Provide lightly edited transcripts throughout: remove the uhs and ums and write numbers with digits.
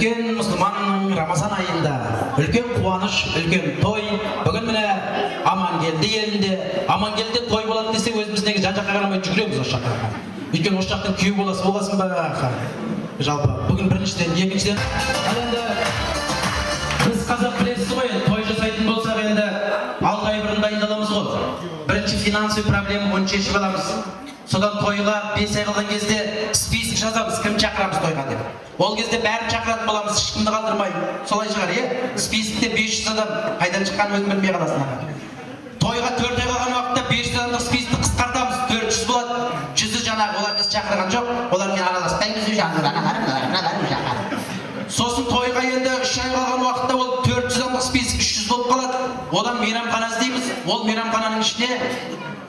Ülken Müslümanın Ramazan ayında ülken kuvanış, ülken toy. Bugün mine aman geldi yerinde. Aman geldi toy болады dese өзіміздегі жан-жаққа қарамай жүгіреміз осы жаққа. Ülken осы жақтың күйі боласың ба? Жалпы бүгін біріншіден, екіншіден енді біз қазақ білесіз ғой, той жасайтын болсақ енді алты ай бұрын дайындаламыз ғой. Бірінші финансовый проблема оны шешіп аламыз. Содан тойға 5 ай қалған кезде список жазамыз, кім шақырамыз тойға деп. Ол кезде бәрін шақыратын боламыз, ешкімді қалдырмай. Солай шығар, списокте 500 адам, қайдан шыққанын өзің білмей қаласың. Тойға 4 ай қалған уақытта 500 адамдық списокті қысқартамыз, 400 болады. 100-і жаңағы, олар біз шақырған жоқ, олармен араласпаймыз, сосын тойға енді 3 ай қалған уақытта ол 400 адамдық список 300 болып қалады. Одан мейрамхана іздейміз, ол мейрамхананың ішіне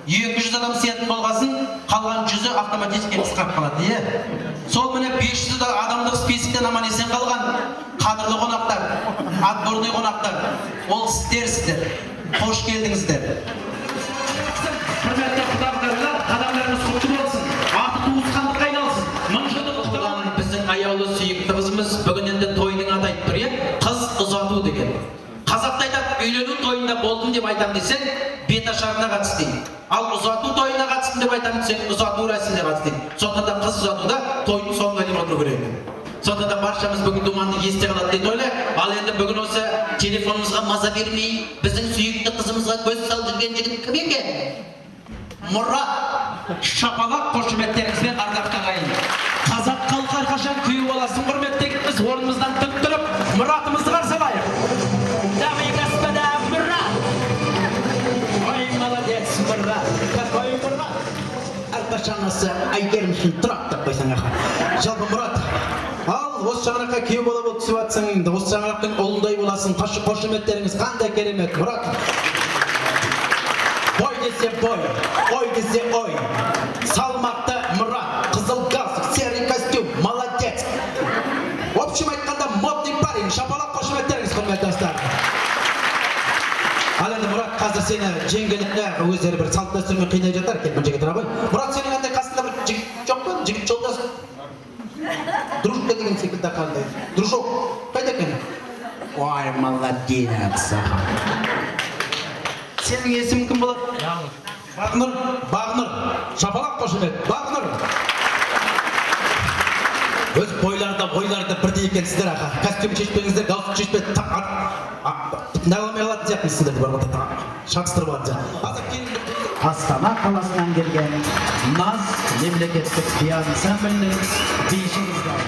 200 адам сиятын болғасын, қалған 100-і автоматически қысқарып қалады. Сол міне 500 адамдық списоктен аман есен қалған қадірлі қонақтар, отборный қонақтар, ол сіздер. Қош келдіңіздер. Құрметті құттықтаулар, адамдарымыз құтты болсын, аты туысқандыққа айналсын. Мың-жылдық құттықтаулар біздің аяулы сүйікті қызымыз бүгін енді тойдың аты айтып тұр, қыз ұзату деген. Қазақта айтады, үйлену тойында болдым деп айтам десең, бет ашарына қатыс дейді. Ал ұзату тойына қатыстым деп айтам десең, ұзату рәсіміне қатыс дейді. Сондықтан қыз ұзатуда тойдың соңына дейін отыру керек. Сондықтан баршамыз бүгін думанды есте қалады деп ойлаймын. Ал енді бүгін осы телефонымызға маза бермей, біздің сүйікті қызымызға көз салып жүрген жігіт кім екен? Мұрат, шапалақ қошеметтеріңізбен ардақты ағайын. Қазақ халқы әрқашан күйеу баласын құрметтейміз, орнымыздан тік тұрып, Мұратымызды қарсы алайық. Дамы и господа, Мұрат! Ой, молодец, Мұрат! Какой Мұрат! Әрқашан осы әйгерім үшін тұрақтап қойсаң аға. Жалпы Мұрат, ал осы шаңыраққа күйеу бала болып түсіп атсың, осы шаңырақтың ұлындай боласың, қошеметтеріңіз қандай керемет, Мұрат! Бой десе бой, ой десе ой. Салмақты Мұрат, қызыл галстук, серый костюм, молодец. В общем айтқанда модный парень, шапалақ қошеметтеріңіз, құрметті достар. Ал енді Мұрат, қазір сені жеңгелеріне өздері бір салт дәстүрмен қинай жатар екен, мына жігіт ғой. Мұрат, сенің қандай қасында бір жігіт жоқ па? Жігіт жолдас. Дружка деген секілді қандай. Дружок, қайда екен? Ой, молодец. Сенің есімің кім болады? Бағнұр, шапалақ қошемет, Бағнұр. Өз бойларда бірдей екенсіздер аға. Костюм шешпеңіздер, галстук шешпеңіздер, тыңдаламай қалатын сияқтысыздар деп бар, шатыстырып алатын. Астана қаласынан келген Наз мемлекеттік би ансамблінің биші қыздар.